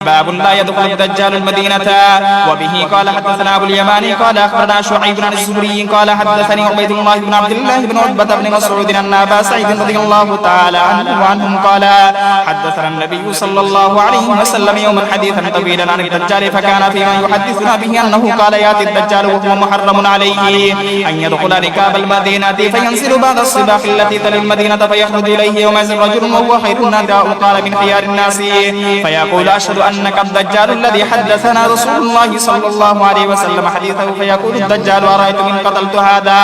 باب لا يدخل الدجال المدينة. وبه قال حدثنا أبو اليماني قال أخبرنا شعيب بن الزهري قال حدثني عبيد الله بن عبد الله بن عتبة بن مسعود أن أبا سعيد رضي الله تعالى عنه وعنهم قال حدثنا النبي صلى الله عليه وسلم يوما حديثا طويلا عن الدجال فكان فيما يحدثنا به أنه قال يأتي الدجال وهو محرم عليه أن يدخل ركاب المدينة فينزل بعد الصباح التي تلي المدينة فيخرج إليه يومئذ رجل وهو خير النداء قال من خيار الناس فيقول أشهد أنك الدجال الذي حدثنا رسول الله صلى الله عليه وسلم حديثه فيقول الدجال أرأيت إن قتلت هذا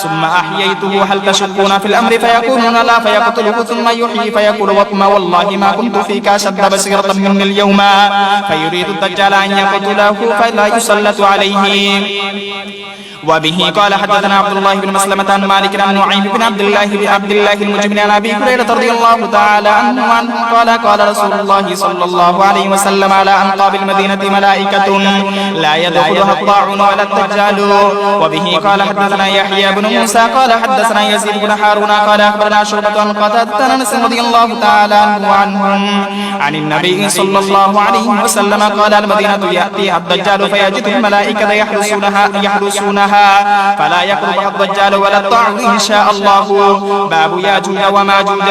ثم أحييته هل تشكون في الأمر فيقولون لا فيقتله ثم يحيي فيقول وكما والله ما كنت فيك أشد بصيرة مني اليوم فيريد الدجال أن يقتله فلا يسلط عليه. وبه قال حدثنا عبد الله بن مسلمة عن مالك عن نعيم بن عبد الله المجمل عن أبي هريرة رضي الله تعالى عنه قال قال رسول الله صلى الله عليه وسلم على أنقاب المدينة ملائكة لا يدخلها الطاعون ولا الدجال. وبه قال حدثنا يحيى بن موسى قال حدثنا يزيد بن هارون قال أخبرنا شعبة عن قتادة أنس رضي الله تعالى عنه وعنهم عن النبي صلى الله عليه وسلم قال المدينة يأتيها الدجال فيجد الملائكة يحرسونها فلا يقرب الدجال ولا الطاعون إن شاء الله. باب ياجوج وماجوج.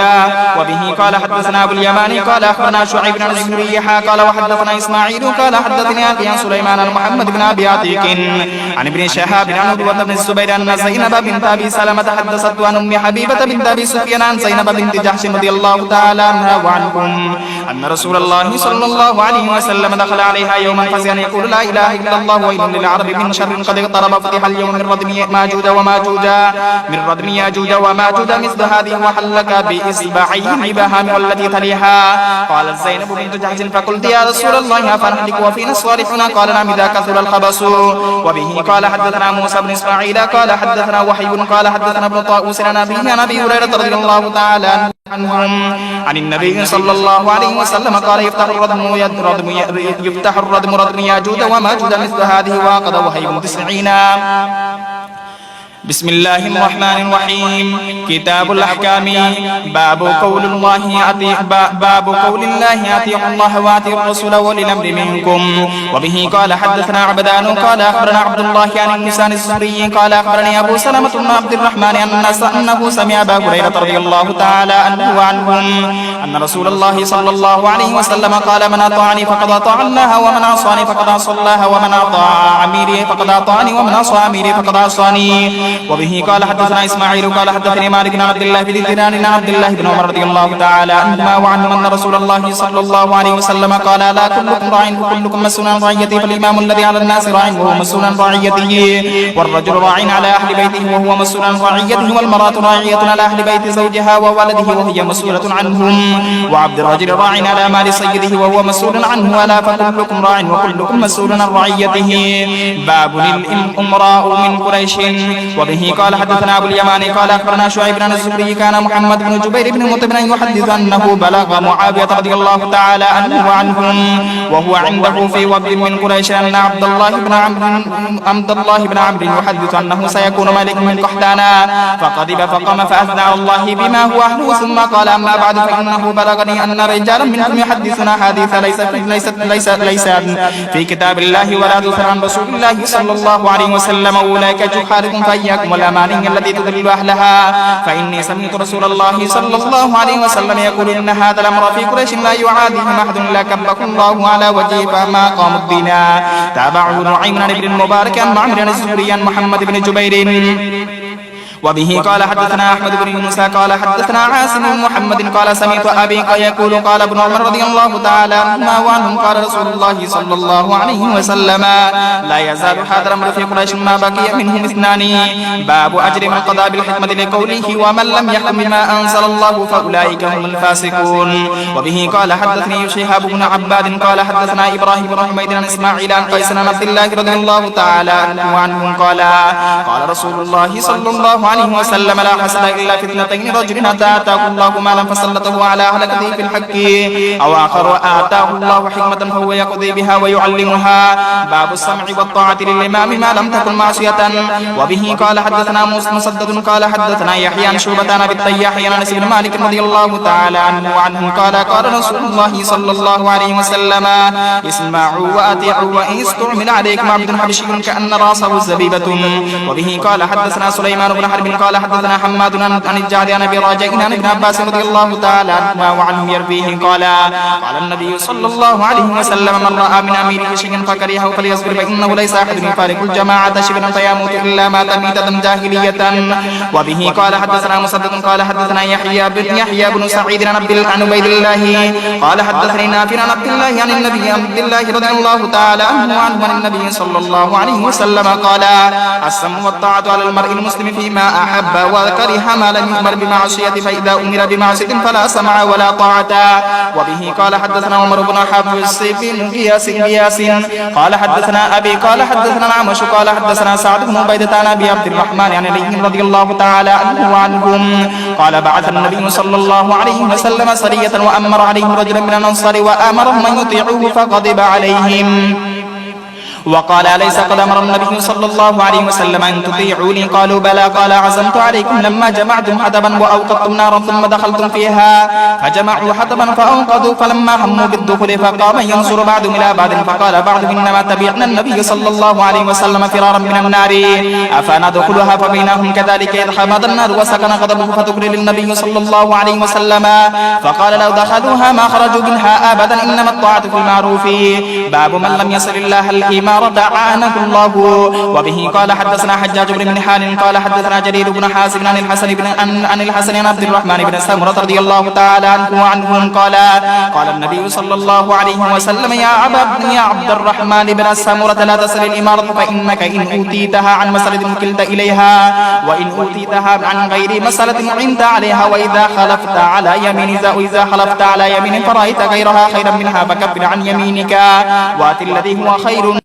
وبه قال حدثنا أبو اليماني قال أخبرنا شعيب بن الزهري قال وحدثنا إسماعيل قال حدثني أخي عن سليمان عن محمد بن أبي عتيق عن ابن شهاب عن عروة بن الزبير أن زينب بنت أبي سلمة حدثت عن أم حبيبة بنت أبي سفيان عن زينب بنت جحش رضي الله تعالى عنها وعنهم أن رسول الله صلى الله عليه وسلم دخل عليها يوما فزعا يقول لا إله إلا الله ويل للعرب من شر قد اقترب فتح اليوم من ردم ماجوج وماجوج مثل هذه وحلك بإصبعيه الإبهام والتي تليها. قالت زينب بنت جحش فقلت يا رسول الله أفنهلك وفينا الصالحون قال نعم إذا كثر الخبث. وبه قال حدثنا موسى بن إسماعيل قال حدثنا وحي قال حدثنا ابن طاووس عن أبي هريرة رضي الله تعالى عنهم عن النبي صلى الله عليه وسلم قال يفتح الردم ردم ياجوج وماجوج مثل هذه وقد وهي 90. بسم الله الرحمن الرحيم. كتاب الأحكام. باب قول الله أطيعوا الله وأطيعوا الرسول وأولي الأمر منكم. وبه قال حدثنا عبدان قال أخبرنا عبد الله عن النسان الزهري قال أخبرني أبو سلمة بن عبد الرحمن أنه سمع أبا هريرة رضي الله تعالى عنه وعنهم أن رسول الله صلى الله عليه وسلم قال من أطاعني فقد أطاع الله ومن عصاني فقد عصى الله ومن أطاع أميري فقد أطاعني ومن عصى أميري فقد عصاني. وبه قال حدثنا إسماعيل قال حدثني مالك بن عبد الله بن دينار عن عبد الله بن عمر رضي الله تعالى عنهما وعنهم أن رسول الله صلى الله عليه وسلم قال لا كلكم راع وكلكم مسؤول عن رعيته فالإمام الذي على الناس راع وهو مسؤول عن رعيته والرجل راع على أهل بيته وهو مسؤول عن رعيته والمرأة راعية على أهل بيت زوجها وولده وهي مسؤولة عنهم وعبد الرجل راع على مال سيده وهو مسؤول عنه ألا فكلكم راع وكلكم مسؤول عن رعيته. باب الأمراء من قريش. وبه قال حدثنا أبو اليماني قال أخبرنا شعيب بن الزهري كان محمد بن جبير بن مطعم يحدث أنه بلغ معاوية رضي الله تعالى عنه وعنهم وهو عنده في وفد من قريش أن عبد الله بن عمرو يحدث أنه سيكون ملك من قحطانا فغضب فقام فأثنى على الله بما هو أهله ثم قال أما بعد فإنه بلغني أن رجالا منكم يحدثنا حديث ليس في كتاب الله ولا ذكر عن رسول الله صلى الله عليه وسلم أولئك جحالكم فإياكم والأماني التي تضل أهلها فإني سمعت رسول الله صلى الله عليه وسلم يقول إن هذا الأمر في قريش لا يعاديه أحد إلا كبكم الله على وجهه فما قاموا الدين. تابعه نعيم بن المبارك عن معمر بن الزهري عن محمد بن جبير. وبه قال حدثنا أحمد بن يونس قال حدثنا عاصم بن محمد قال سمعت أبي يقول قال ابن عمر رضي الله تعالى عنهما وعنهم قال رسول الله صلى الله عليه وسلم لا يزال هذا الأمر في قريش ما بقي منهم 2. باب أجر من قضى بالحكمة لقوله ومن لم يحكم بما أنزل الله فأولئك هم الفاسقون. وبه قال حدثني شهاب بن عباد قال حدثنا إبراهيم بن حميد عن إسماعيل عن قيس عن عبد الله رضي الله تعالى عنه وعنهم قال رسول الله صلى الله عليه وسلم لا حسد إلا في اثنتين رجل آتاه الله مالا فسلطه على هلكته في الحق أو آخر آتاه الله حكمة فهو يقضي بها ويعلمها. باب السمع والطاعة للإمام ما لم تكن معصية. وبه قال حدثنا مسدد قال حدثنا يحيى عن شعبة عن أبي التياح عن أنس بن مالك رضي الله تعالى عنه قال قال رسول الله صلى الله عليه وسلم اسمعوا وأطيعوا وإن استعمل عليكم عبد حبشي كأن رأسه زبيبة. وبه قال حدثنا سليمان بن حرب قال حدثنا حماد عن الجعد عن أبي راجع عن ابن عباس رضي الله تعالى عنهما وعنهم يرويه قال النبي صلى الله عليه وسلم من رأى من أميره شيئا فكرهه فليصبر فإنه ليس أحد يفارق الجماعة شبرا فيموت إلا مات ميتة جاهلية. وبه قال حدثنا مسدد قال حدثنا يحيى بن سعيد عن عبيد الله قال حدثني نافع عن عبد الله عن النبي عبد الله رضي الله تعالى عنه عن النبي صلى الله عليه وسلم قال السمع والطاعة على المرء المسلم فيما أحب وكره ما لم يؤمر بمعصية فإذا أمر بمعصية فلا سمع ولا طاعة. وبه قال حدثنا عمر بن حفص بن غياث قال حدثنا أبي قال حدثنا الأعمش قال حدثنا سعد بن عبيدة عن أبي عبد الرحمن عن علي رضي الله تعالى عنه وعنهم قال بعث النبي صلى الله عليه وسلم سرية وأمر عليهم رجلا من الأنصار وآمرهم أن يطيعوه فغضب عليهم وقال أليس قد أمر النبي صلى الله عليه وسلم أن تطيعوني قالوا بلى قال عزمت عليكم لما جمعتم حطبا وأوقدتم نارا ثم دخلتم فيها فجمعوا حطبا فأوقدوا فلما هموا بالدخول فقام ينظر بعضهم إلى بعض فقال بعضهم إنما تبعنا النبي صلى الله عليه وسلم فرارا من النار أفندخلها فبينهم كذلك إذ حمد النار وسكن غضبه فتقرر للنبي صلى الله عليه وسلم فقال لو دخلوها ما خرجوا منها أبدا إنما الطاعة في المعروف. باب من لم يصل الله الإيمان أعانه الله. وبه قال حدثنا حجاج بن حال قال حدثنا جرير بن حازم عن الحسن عن عبد الرحمن بن سمرة رضي الله تعالى عنه وعنهم قال النبي صلى الله عليه وسلم يا عبد الرحمن بن سمرة لا تسل الإمارة فإنك إن أوتيتها عن مسألة وكلت إليها وإن أوتيتها عن غير مسألة أعنت عليها وإذا حلفت على يمين فرأيت غيرها خيرا منها فكبر عن يمينك وأت الذي هو خير